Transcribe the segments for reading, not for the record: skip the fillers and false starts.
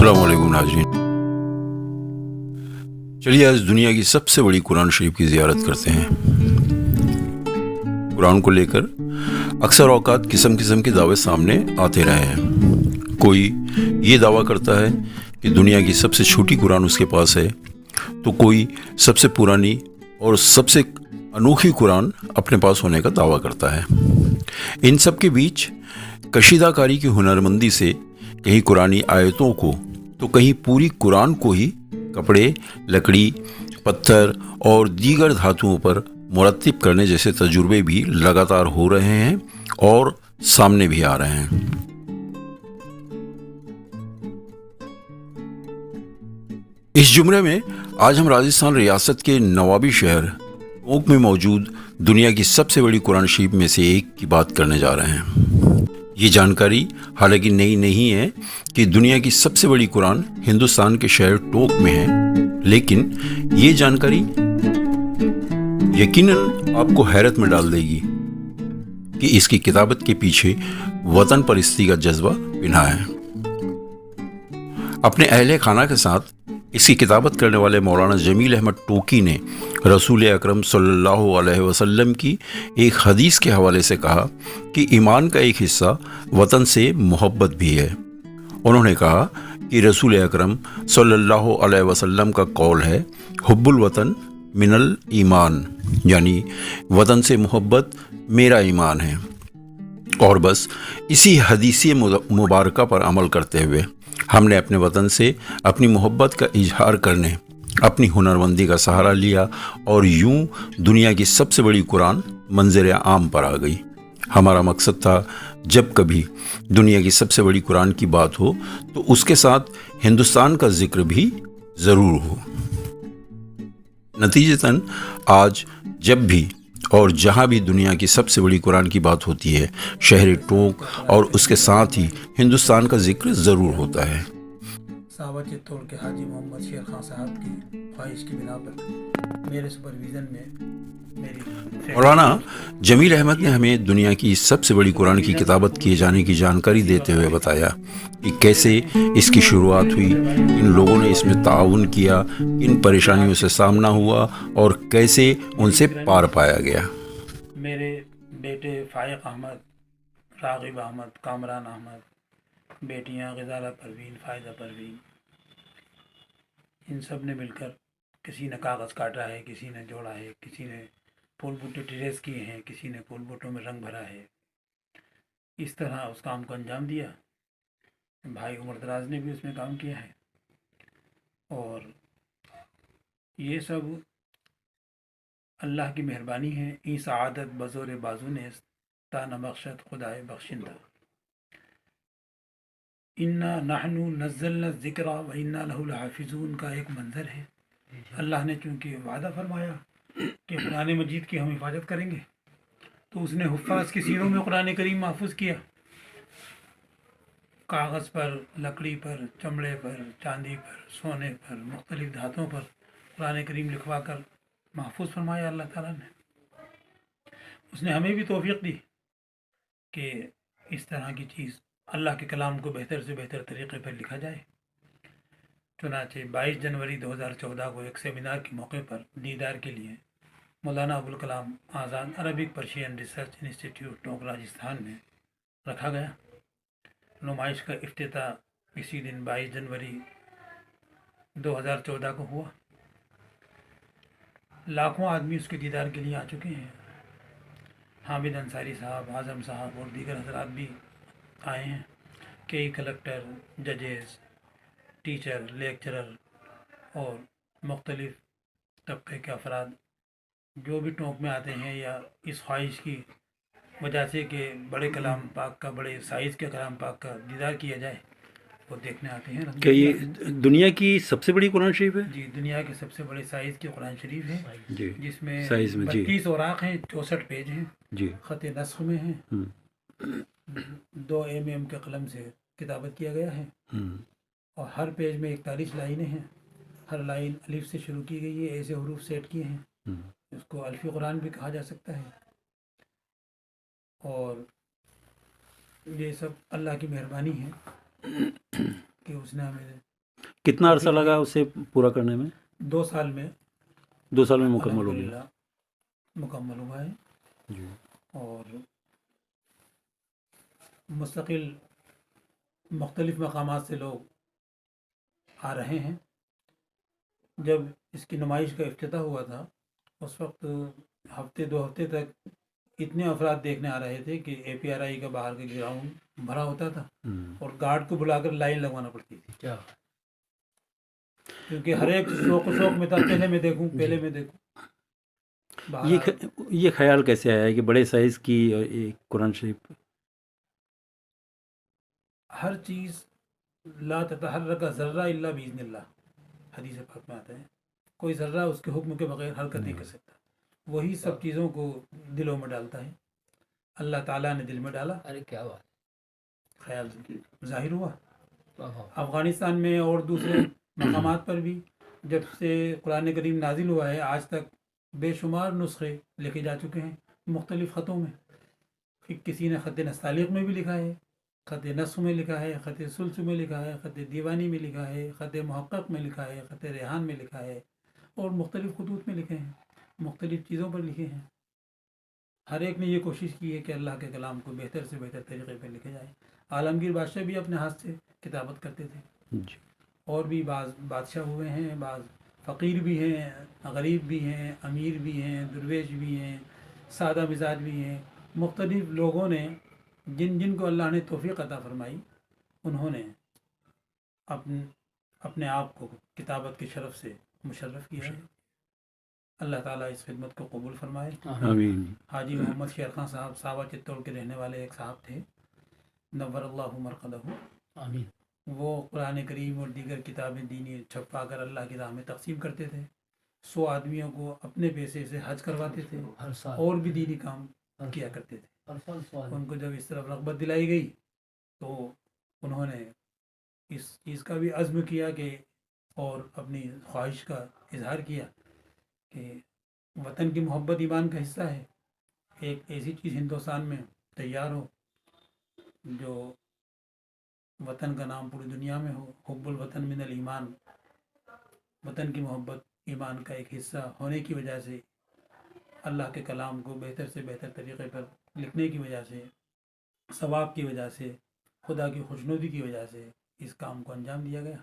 अस्सलाम वालेकुम नाज़रीन। चलिए आज दुनिया की सबसे बड़ी कुरान शरीफ की ज़ियारत करते हैं। कुरान को लेकर अक्सर औकात किस्म किस्म के दावे सामने आते रहे हैं। कोई ये दावा करता है कि दुनिया की सबसे छोटी कुरान उसके पास है, तो कोई सबसे पुरानी और सबसे अनोखी कुरान अपने पास होने का दावा करता है। इन सब के बीच कशीदाकारी की हुनरमंदी से कहीं कुरानी आयतों को तो कहीं पूरी कुरान को ही कपड़े, लकड़ी, पत्थर और दीगर धातुओं पर मुरत्तिब करने जैसे तजुर्बे भी लगातार हो रहे हैं और सामने भी आ रहे हैं। इस जुमरे में आज हम राजस्थान रियासत के नवाबी शहर टोंक में मौजूद दुनिया की सबसे बड़ी कुरान शरीफ में से एक की बात करने जा रहे हैं। ये जानकारी हालांकि नई नहीं है कि दुनिया की सबसे बड़ी कुरान हिंदुस्तान के शहर टोंक में है, लेकिन ये जानकारी यकीनन आपको हैरत में डाल देगी कि इसकी किताबत के पीछे वतन परस्ती का जज्बा पिना है। अपने अहले खाना के साथ इसकी किताबत करने वाले मौलाना जमील अहमद टोकी ने रसूल अकरम सल्लल्लाहु अलैहि वसल्लम की एक हदीस के हवाले से कहा कि ईमान का एक हिस्सा वतन से मोहब्बत भी है। उन्होंने कहा कि रसूल अकरम सल्लल्लाहु अलैहि वसल्लम का कौल है, हुब्बुल वतन मिनल ईमान, यानी वतन से मोहब्बत मेरा ईमान है। और बस इसी हदीसी मुबारका पर अमल करते हुए हमने अपने वतन से अपनी मोहब्बत का इजहार करने अपनी हुनरमंदी का सहारा लिया और यूं दुनिया की सबसे बड़ी कुरान मंजर आम पर आ गई। हमारा मकसद था जब कभी दुनिया की सबसे बड़ी कुरान की बात हो तो उसके साथ हिंदुस्तान का जिक्र भी ज़रूर हो। नतीजतन आज जब भी और जहाँ भी दुनिया की सबसे बड़ी कुरान की बात होती है, शहर टोंक और उसके साथ ही हिंदुस्तान का जिक्र ज़रूर होता है। साहबा चित्तौड़ के हाजी मोहम्मद शेर खान साहब की ख्वाहिश की बिना पर मेरे सुपरविज़न में मेरी मौलाना जमील अहमद ने हमें दुनिया की सबसे बड़ी कुरान की किताबत किए जाने की जानकारी देते हुए बताया कि कैसे इसकी शुरुआत हुई, इन लोगों ने इसमें ताउन किया, किन परेशानियों से सामना हुआ और कैसे उनसे पार पाया गया। मेरे बेटे फाइक अहमद, रागिब अहमद, कामरान अहमद, बेटियां ग़ज़ाला परवीन, फ़ायदा परवीन, इन सब ने मिलकर किसी ने कागज़ काटा है, किसी ने जोड़ा है, किसी ने फूल बूटे ट्रेस किए हैं, किसी ने फूल बूटों में रंग भरा है। इस तरह उस काम को अंजाम दिया। भाई उमर दराज ने भी उसमें काम किया है और ये सब अल्लाह की मेहरबानी है। ई सआदत बज़ोर बाजू ने ताना बख्शत खुदाए बख्शिंदा। इन्ना नहनु नज़्ज़लना ज़िक्रा व इन्ना लहु लहाफ़िज़ून का एक मंज़र है। अल्लाह ने चूँकि वादा फरमाया कि कुरान मजीद की हम हिफाजत करेंगे, तो उसने हुफ़ाज़ की सीनों में कुरान करीम महफूज किया। कागज़ पर, लकड़ी पर, चमड़े पर, चांदी पर, सोने पर, मुख्तलिफ़ धातुओं पर कुरान करीम लिखवा कर महफूज फरमाया अल्लाह ताला ने। उसने हमें भी तौफ़ीक़ दी कि इस तरह की चीज़ अल्लाह के कलाम को बेहतर से बेहतर तरीक़े पर लिखा जाए। चुनांचे 22 जनवरी 2014 को एक सेमिनार के मौके पर दीदार के लिए Maulana Abul Kalam Azad Arabic Persian research institute Tonk Rajasthan में रखा गया। नुमाइश का इफ्तिताह इसी दिन 22 जनवरी 2014 को हुआ। लाखों आदमी उसके दीदार के लिए आ चुके हैं। हामिद अंसारी साहब, आज़म साहब और दीगर हज़रात भी आए हैं। कई कलेक्टर, जजेस, टीचर, लेक्चरर और मुख्तलिफ़ तबके के अफराद जो भी टोंक में आते हैं या इस ख्वाहिश की वजह से कि बड़े कलाम पाक का, बड़े साइज़ के कलाम पाक का दीदार किया जाए, वो देखने आते हैं। क्या ये दुनिया की सबसे बड़ी कुरान शरीफ है? जी, दुनिया के सबसे बड़े साइज़ की कुरान शरीफ है जी, जिसमें साइज़ में जी 32 औराक हैं, 64 पेज हैं जी। ख़त नस्ख में हैं। 2 mm के कलम से किताबत किया गया है और हर पेज में 41 लाइनें हैं। हर लाइन अलिफ से शुरू की गई है, ऐसे हरूफ सेट किए हैं। इसको अल्फ़ी कुरान भी कहा जा सकता है। और ये सब अल्लाह की मेहरबानी है कि उसने हमें کتنا عرصہ لگا اسے پورا کرنے میں؟ 2 سال میں 2 سال میں مکمل ہو گیا؟ الحمدللہ مکمل ہوا ہے جی۔ اور مستقل مختلف مقامات سے لوگ آ رہے ہیں۔ جب اس کی نمائش کا افتتاح ہوا تھا اس وقت ہفتے 2 ہفتے تک اتنے افراد دیکھنے آ رہے تھے کہ اے پی آر آئی کا باہر کا گراؤنڈ بھرا ہوتا تھا اور گارڈ کو بلا کر لائن لگوانا پڑتی تھی، کیونکہ ہر ایک شوق میں تھا پہلے میں دیکھوں پہلے میں دیکھوں۔ یہ خیال کیسے آیا ہے کہ بڑے سائز کی قرآن شریف؟ ہر چیز لا تتحرک ذرہ الا باذن اللہ، حدیث پاک میں آتا ہے کوئی ذرہ اس کے حکم کے بغیر حرکت نہیں کر سکتا، وہی سب چیزوں کو دلوں میں ڈالتا ہے۔ اللہ تعالیٰ نے دل میں ڈالا، ارے کیا بات، خیال ظاہر ہوا۔ افغانستان میں اور دوسرے مقامات پر بھی جب سے قرآن کریم نازل ہوا ہے آج تک بے شمار نسخے لکھے جا چکے ہیں مختلف خطوں میں۔ پھر کسی نے خط نستعلیق میں بھی لکھا ہے، خط نسخ میں لکھا ہے، خط سلس میں لکھا ہے، خط دیوانی میں لکھا ہے، خط محقق میں لکھا ہے، خط ریحان میں لکھا ہے، اور مختلف خطوط میں لکھے ہیں، مختلف چیزوں پر لکھے ہیں۔ ہر ایک نے یہ کوشش کی ہے کہ اللہ کے کلام کو بہتر سے بہتر طریقے پہ لکھے جائے۔ عالمگیر بادشاہ بھی اپنے ہاتھ سے کتابت کرتے تھے، اور بھی بعض بادشاہ ہوئے ہیں، بعض فقیر بھی ہیں، غریب بھی ہیں، امیر بھی ہیں، درویش بھی ہیں، سادہ مزاج بھی ہیں۔ مختلف لوگوں نے جن کو اللہ نے توفیق عطا فرمائی انہوں نے اپنے آپ کو کتابت کے شرف سے مشرف کیا ہے۔ اللہ تعالیٰ اس خدمت کو قبول فرمائے، آمین۔ حاجی محمد شیر خان صاحب ساوا چتوڑ کے رہنے والے ایک صاحب تھے، نور اللہ مرقدہ، آمین۔ وہ قرآن کریم اور دیگر کتابیں دینی چھپا کر اللہ کی راہ میں تقسیم کرتے تھے۔ 100 آدمیوں کو اپنے پیسے سے حج کرواتے تھے ہر سال اور بھی دینی کام کیا کرتے تھے۔ ہر سال سوال ان کو جب اس طرف رغبت دلائی گئی تو انہوں نے اس چیز کا بھی عزم کیا کہ اور اپنی خواہش کا اظہار کیا کہ وطن کی محبت ایمان کا حصہ ہے، ایک ایسی چیز ہندوستان میں تیار ہو جو وطن کا نام پوری دنیا میں ہو۔ حب الوطن من الایمان، وطن کی محبت ایمان کا ایک حصہ ہونے کی وجہ سے، اللہ کے کلام کو بہتر سے بہتر طریقے پر لکھنے کی وجہ سے، ثواب کی وجہ سے، خدا کی خوشنودی کی وجہ سے اس کام کو انجام دیا گیا۔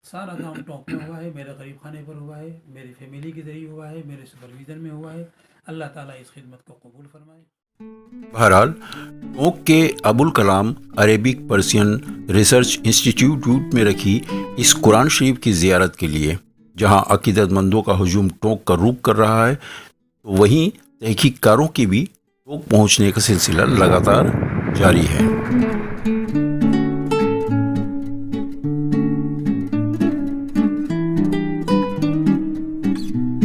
سارا کام ٹونک میں ہوا ہے، میرے غریب خانے پر ہوا ہے، میری فیملی کے ذریعے ہوا ہے، میرے سپرویژن میں ہوا ہے۔ اللہ تعالیٰ اس خدمت کو قبول فرمائے۔ بہرحال ٹونک کے Abul Kalam Arabic percent research institute میں رکھی اس قرآن شریف کی زیارت کے لیے جہاں عقیدت مندوں کا ہجوم ٹونک کا روک کر رہا ہے، تو وہیں تحقیق کاروں کی بھی ٹونک پہنچنے کا سلسلہ لگاتار جاری ہے۔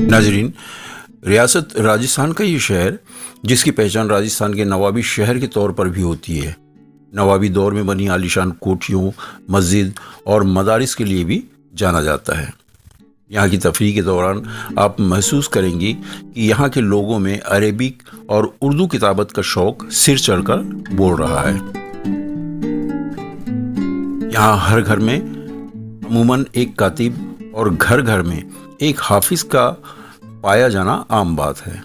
ناظرین، ریاست راجستھان کا یہ شہر جس کی پہچان راجستھان کے نوابی شہر کے طور پر بھی ہوتی ہے، نوابی دور میں بنی عالیشان کوٹھیوں، مسجد اور مدارس کے لیے بھی جانا جاتا ہے۔ یہاں کی تفریح کے دوران آپ محسوس کریں گی کہ یہاں کے لوگوں میں عربک اور اردو کتابت کا شوق سر چڑھ کر بول رہا ہے۔ یہاں ہر گھر میں عموماً ایک کاتب اور گھر گھر میں ایک حافظ کا پایا جانا عام بات ہے۔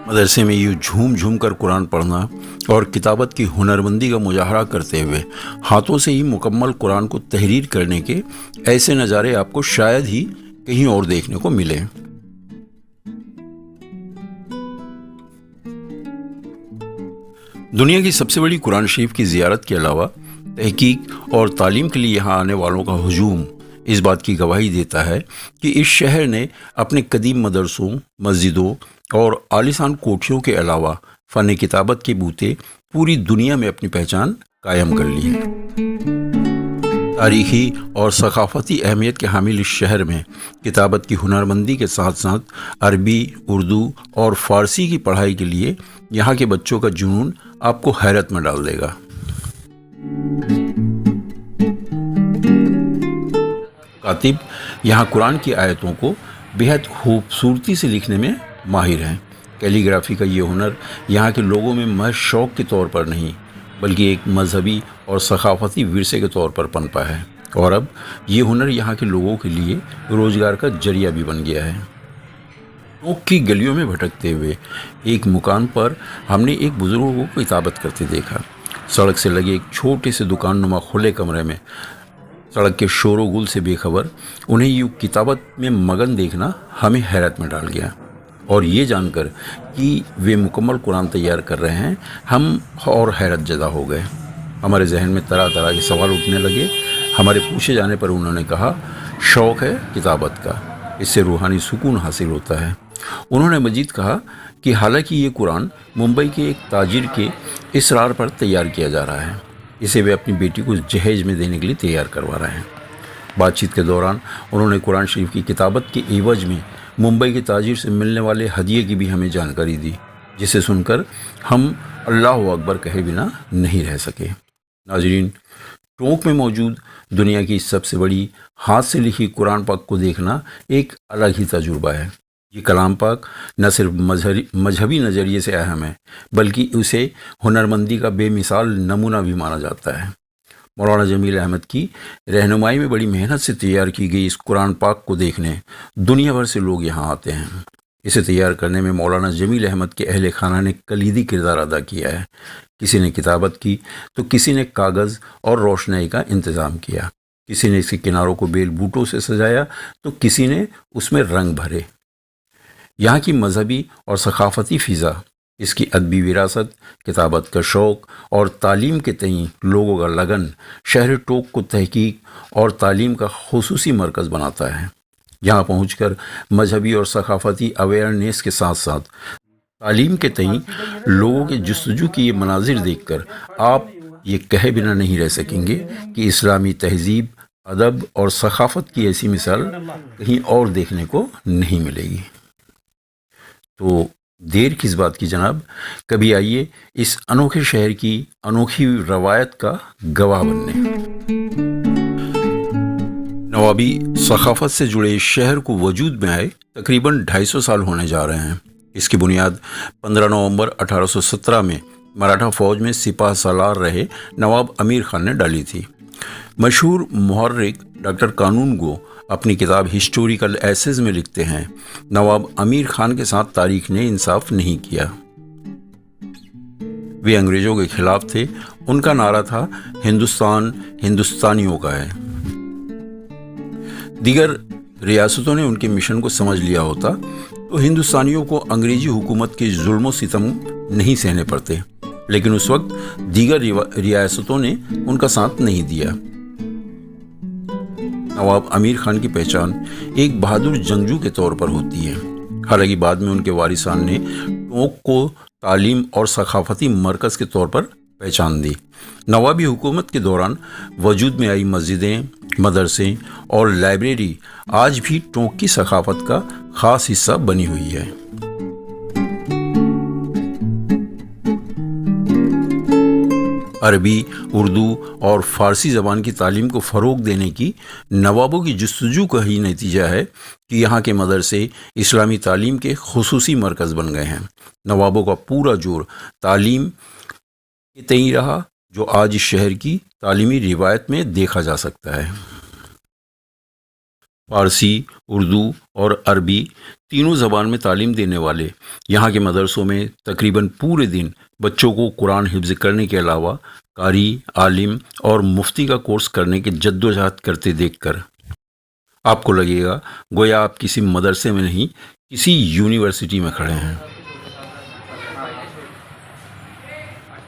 مدرسے میں یوں جھوم جھوم کر قرآن پڑھنا اور کتابت کی ہنرمندی کا مظاہرہ کرتے ہوئے ہاتھوں سے ہی مکمل قرآن کو تحریر کرنے کے ایسے نظارے آپ کو شاید ہی کہیں اور دیکھنے کو ملے۔ دنیا کی سب سے بڑی قرآن شریف کی زیارت کے علاوہ تحقیق اور تعلیم کے لیے یہاں آنے والوں کا ہجوم اس بات کی گواہی دیتا ہے کہ اس شہر نے اپنے قدیم مدرسوں، مسجدوں اور عالیشان کوٹھیوں کے علاوہ فن کتابت کے بوتے پوری دنیا میں اپنی پہچان قائم کر لی ہے۔ تاریخی اور ثقافتی اہمیت کے حامل اس شہر میں کتابت کی ہنرمندی کے ساتھ ساتھ عربی، اردو اور فارسی کی پڑھائی کے لیے یہاں کے بچوں کا جنون آپ کو حیرت میں ڈال دے گا۔ کاتب یہاں قرآن کی آیتوں کو बेहद खूबसूरती से लिखने में माहिर हैं। कैलीग्राफी का ये हुनर यहाँ के लोगों में महज शौक़ के तौर पर नहीं बल्कि एक मजहबी और सकाफती विरसे के तौर पर पनपा है, और अब ये हुनर यहाँ के लोगों के लिए रोज़गार का जरिया भी बन गया है। टोंक की गलियों में भटकते हुए एक मुकाम पर हमने एक बुज़ुर्ग को किताबत करते देखा। सड़क से लगे एक छोटे से दुकान-नुमा खुले कमरे में सड़क के शोर गुल से बेखबर उन्हें यूँ किताबत में मगन देखना हमें हैरत में डाल गया, और ये जानकर कि वे मुकम्मल कुरान तैयार कर रहे हैं हम और हैरत ज़दा हो गए। हमारे जहन में तरह तरह के सवाल उठने लगे। हमारे पूछे जाने पर उन्होंने कहा, शौक़ है किताबत का, इससे रूहानी सुकून हासिल होता है। उन्होंने मजीद कहा कि हालांकि ये कुरान मुंबई के एक ताजिर के इसरार पर तैयार किया जा रहा है, इसे वे अपनी बेटी को जहेज में देने के लिए तैयार करवा रहे हैं। बातचीत के दौरान उन्होंने कुरान शरीफ की किताबत के एवज में मुंबई के ताजिर से मिलने वाले हदिये की भी हमें जानकारी दी, जिसे सुनकर हम अल्लाह अकबर कहे बिना नहीं रह सके। नाज़रीन, टोंक में मौजूद दुनिया की सबसे बड़ी हाथ से लिखी कुरान पाक को देखना एक अलग ही तजुर्बा है। ये कलाम पाक न सिर्फ मजहबी नज़रिए से अहम है बल्कि उसे हुनरमंदी का बेमिसाल नमूना भी माना जाता है। मौलाना जमील अहमद की रहनुमाई में बड़ी मेहनत से तैयार की गई इस कुरान पाक को देखने दुनिया भर से लोग यहाँ आते हैं। इसे तैयार करने में मौलाना जमील अहमद के अहले खाना ने कलीदी किरदार अदा किया है। किसी ने किताबत की तो किसी ने कागज़ और रोशनाई का इंतज़ाम किया, किसी ने इसके किनारों को बेल बूटों से सजाया तो किसी ने उसमें रंग भरे। यहाँ की मजहबी और सकाफती फ़िज़ा, इसकी अदबी विरासत, किताबत का शौक़ और तालीम के तईं लोगों का लगन शहर टोंक को तहकीक और तालीम का खुसूसी मरकज़ बनाता है। यहाँ पहुँचकर मजहबी और सकाफती अवेयरनेस के साथ साथ तालीम के तईं लोगों के जुस्तजू की ये मनाजिर देखकर आप ये कहे बिना नहीं रह सकेंगे कि इस्लामी तहजीब, अदब और सकाफत की ऐसी मिसाल कहीं और देखने को नहीं मिलेगी। तो देर किस बात की जनाब, कभी आइए इस अनोखे शहर की अनोखी रवायत का गवाह बनने। नवाबी सकाफत से जुड़े इस शहर को वजूद में आए तकरीबन 250 साल होने जा रहे हैं। इसकी बुनियाद 15 नवंबर 1817 में मराठा फ़ौज में सिपाह सालार रहे नवाब अमीर खान ने डाली थी। मशहूर मुहर्रिक डॉक्टर कानून गो अपनी किताब हिस्टोरिकल एसेज में लिखते हैं, नवाब अमीर खान के साथ तारीख ने इंसाफ नहीं किया। वे अंग्रेज़ों के खिलाफ थे। उनका नारा था, हिंदुस्तान हिंदुस्तानियों का है। दीगर रियासतों ने उनके मिशन को समझ लिया होता तो हिंदुस्तानियों को अंग्रेजी हुकूमत के जुल्म सितम नहीं सहने पड़ते, लेकिन उस वक्त दीगर रियासतों ने उनका साथ नहीं दिया। नवाब अमीर खान की पहचान एक बहादुर जंगजू के तौर पर होती है। हालांकि बाद में उनके वारिसान ने टोंक को तालीम और सकाफती मरकज़ के तौर पर पहचान दी। नवाबी हुकूमत के दौरान वजूद में आई मस्जिदें, मदरसे और लाइब्रेरी आज भी टोंक की सकाफत का ख़ास हिस्सा बनी हुई है। अरबी, उर्दू और फ़ारसी ज़बान की तालीम को फ़रोग़ देने की नवाबों की जुस्तजू का ही नतीजा है कि यहाँ के मदरसे इस्लामी तालीम के खुसूसी मरकज़ बन गए हैं। नवाबों का पूरा जोर तालीम के तईं रहा, जो आज इस शहर की तालीमी रिवायत में देखा जा सकता है। फ़ारसी, उर्दू और अरबी तीनों ज़बान में तालीम देने वाले यहाँ के मदरसों में तकरीबन पूरे दिन बच्चों को कुरान हिफ्ज़ करने के अलावा कारी, आलिम और मुफ्ती का कोर्स करने की जद्दोजहद करते देखकर आपको लगेगा गोया आप किसी मदरसे में नहीं, किसी यूनिवर्सिटी में खड़े हैं।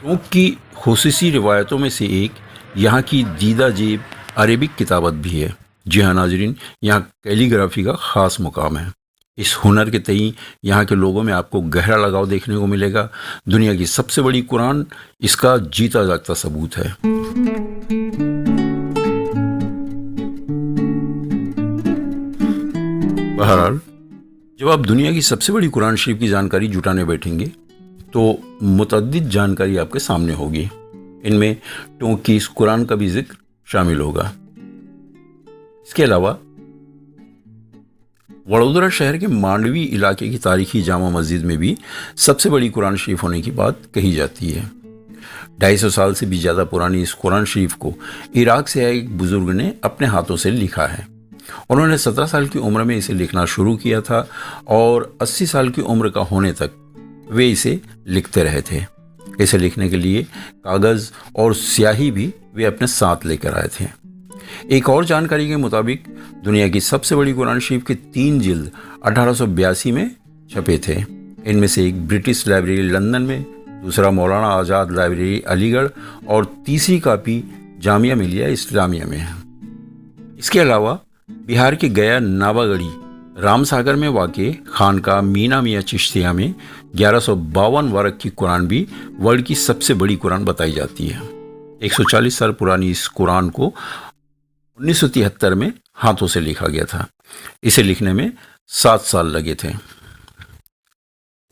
टोंक की खुसूसी रिवायतों में से एक यहाँ की दीदा जेब अरेबिक किताबत भी है। जी हाँ नाजरीन, यहाँ कैलीग्राफी का ख़ास मुकाम है। इस हुनर के तईं यहाँ के लोगों में आपको गहरा लगाव देखने को मिलेगा। दुनिया की सबसे बड़ी कुरान इसका जीता जागता सबूत है। बहरहाल, जब आप दुनिया की सबसे बड़ी कुरान शरीफ की जानकारी जुटाने बैठेंगे तो मुतअद्दिद जानकारी आपके सामने होगी। इनमें टोंक की इस कुरान का भी जिक्र शामिल होगा। इसके अलावा वडोदरा शहर के मांडवी इलाके की तारीखी जामा मस्जिद में भी सबसे बड़ी कुरान शरीफ होने की बात कही जाती है। 250 साल से भी ज़्यादा पुरानी इस कुरान शरीफ को इराक से आए एक बुजुर्ग ने अपने हाथों से लिखा है। उन्होंने 17 साल की उम्र में इसे लिखना शुरू किया था और 80 साल की उम्र का होने तक वे इसे लिखते रहे थे। इसे लिखने के लिए कागज़ और स्याही भी वे अपने साथ लेकर आए थे। एक और जानकारी के मुताबिक दुनिया की सबसे बड़ी कुरान शरीफ के 3 जिल्द 1882 में छपे थे। इनमें से एक ब्रिटिश लाइब्रेरी लंदन में, दूसरा मौलाना आज़ाद लाइब्रेरी अलीगढ़ और तीसरी कापी जामिया मिलिया इस्लामिया में है। इसके अलावा बिहार के गया नावागढ़ी रामसागर में वाक़े खानका मीना मियाँ चिश्तिया में 1152 वर्ग की कुरान भी वर्ल्ड की सबसे बड़ी कुरान बताई जाती है। 140 साल पुरानी इस कुरान को 1973 में हाथों से लिखा गया था। इसे लिखने में 7 साल लगे थे।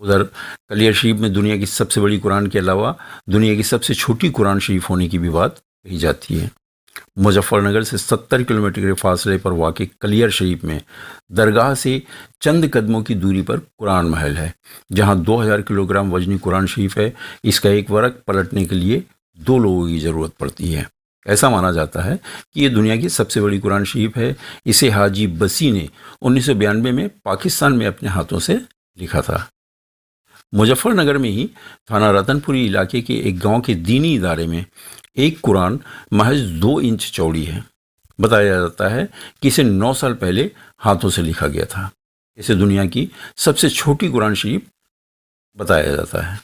उधर कलियर शरीफ में दुनिया की सबसे बड़ी कुरान के अलावा दुनिया की सबसे छोटी कुरान शरीफ होने की भी बात कही जाती है। मुजफ्फरनगर से 70 किलोमीटर के फासले पर वाक़ कलियर शरीफ में दरगाह से चंद कदमों की दूरी पर कुरान महल है, जहां 2000 किलोग्राम वजनी कुरान शरीफ है। इसका एक वर्क पलटने के लिए 2 लोगों की ज़रूरत पड़ती है। ऐसा माना जाता है कि ये दुनिया की सबसे बड़ी कुरान शरीफ है। इसे हाजी बसी ने 1992 में पाकिस्तान में अपने हाथों से लिखा था। मुजफ्फरनगर में ही थाना रतनपुरी इलाके के एक गांव के दीनी इदारे में एक कुरान महज 2 इंच चौड़ी है। बताया जाता है कि इसे 9 साल पहले हाथों से लिखा गया था। इसे दुनिया की सबसे छोटी कुरान शरीफ बताया जाता है।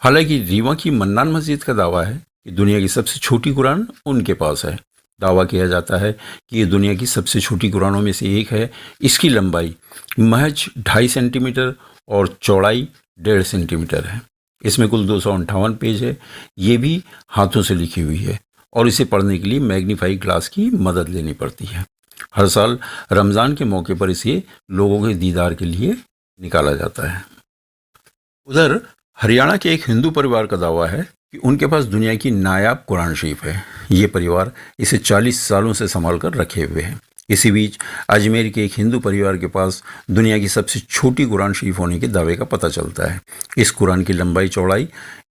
हालांकि रीवा की मन्नान मस्जिद का दावा है कि दुनिया की सबसे छोटी कुरान उनके पास है। दावा किया जाता है कि ये दुनिया की सबसे छोटी कुरानों में से एक है। इसकी लंबाई महज 2.5 सेंटीमीटर और चौड़ाई 1.5 सेंटीमीटर है। इसमें कुल 258 पेज है। ये भी हाथों से लिखी हुई है और इसे पढ़ने के लिए मैग्नीफाई ग्लास की मदद लेनी पड़ती है। हर साल रमज़ान के मौके पर इसे लोगों के दीदार के लिए निकाला जाता है। उधर हरियाणा के एक हिंदू परिवार का दावा है कि उनके पास दुनिया की नायाब कुरान शरीफ है। ये परिवार इसे 40 सालों से संभाल कर रखे हुए है। इसी बीच अजमेर के एक हिंदू परिवार के पास दुनिया की सबसे छोटी कुरान शरीफ होने के दावे का पता चलता है। इस कुरान की लंबाई चौड़ाई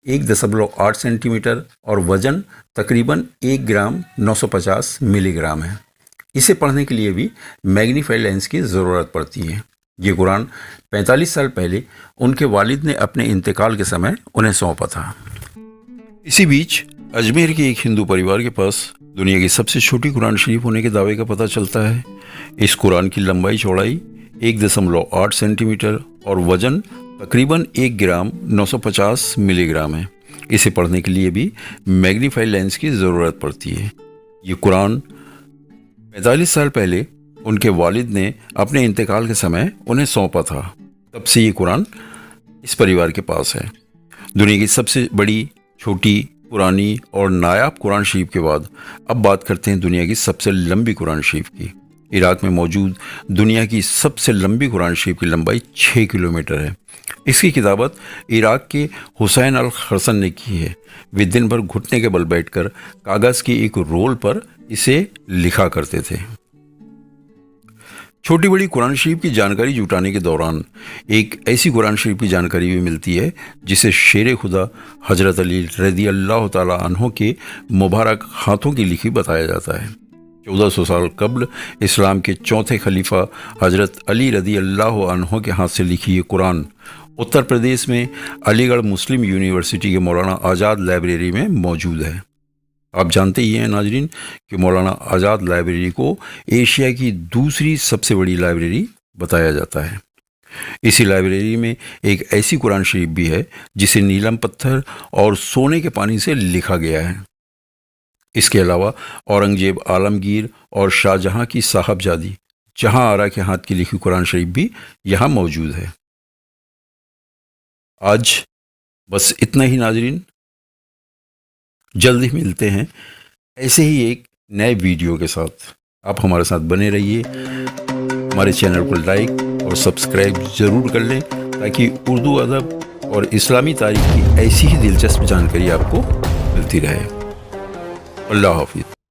1.8 सेंटीमीटर और वजन तकरीबन 1 ग्राम 950 मिलीग्राम है। इसे पढ़ने के लिए भी मैग्नीफाई लेंस की ज़रूरत पड़ती है। ये कुरान 45 साल पहले उनके वालिद ने अपने इंतकाल के समय उन्हें सौंपा था। इसी बीच अजमेर के एक हिंदू परिवार के पास दुनिया की सबसे छोटी कुरान शरीफ होने के दावे का पता चलता है। इस कुरान की लंबाई चौड़ाई 1.8 सेंटीमीटर और वजन तकरीबन 1 ग्राम 950 मिलीग्राम है। इसे पढ़ने के लिए भी मैग्नीफाई लेंस की ज़रूरत पड़ती है। ये कुरान 45 साल पहले उनके वालिद ने अपने इंतकाल के समय उन्हें सौंपा था। तब से ये कुरान इस परिवार के पास है। दुनिया की सबसे बड़ी, छोटी, पुरानी और नायाब कुरान शरीफ के बाद अब बात करते हैं दुनिया की सबसे लंबी कुरान शरीफ की। इराक में मौजूद दुनिया की सबसे लंबी कुरान शरीफ की लंबाई 6 किलोमीटर है। इसकी किताबत इराक के हुसैन अल खरसन ने की है। वे दिन भर घुटने के बल बैठकर कागज़ के एक रोल पर इसे लिखा करते थे। छोटी बड़ी कुरान शरीफ की जानकारी जुटाने के दौरान एक ऐसी कुरान शरीफ की जानकारी भी मिलती है जिसे शेर खुदा हजरत अली रज़ी अल्लाह ताला अन्हो के मुबारक हाथों की लिखी बताया जाता है। 1400 साल कब्ल इस्लाम के चौथे खलीफा हजरत अली रज़ी अल्लाह अन्हो के हाथ से लिखी ये कुरान उत्तर प्रदेश में अलीगढ़ मुस्लिम यूनिवर्सिटी के मौलाना आज़ाद लाइब्रेरी में मौजूद है। आप जानते ही हैं नाजरीन कि मौलाना आज़ाद लाइब्रेरी को एशिया की दूसरी सबसे बड़ी लाइब्रेरी बताया जाता है। इसी लाइब्रेरी में एक ऐसी कुरान शरीफ भी है जिसे नीलम पत्थर और सोने के पानी से लिखा गया है। इसके अलावा औरंगजेब आलमगीर और शाहजहां की साहबजादी जहांआरा के हाथ की लिखी कुरान शरीफ भी यहाँ मौजूद है। आज बस इतना ही नाजरीन। जल्द ही मिलते हैं ऐसे ही एक नए वीडियो के साथ। आप हमारे साथ बने रहिए। हमारे चैनल को लाइक और सब्सक्राइब ज़रूर कर लें ताकि उर्दू अदब और इस्लामी तारीख की ऐसी ही दिलचस्प जानकारी आपको मिलती रहे। अल्लाह हाफिज़।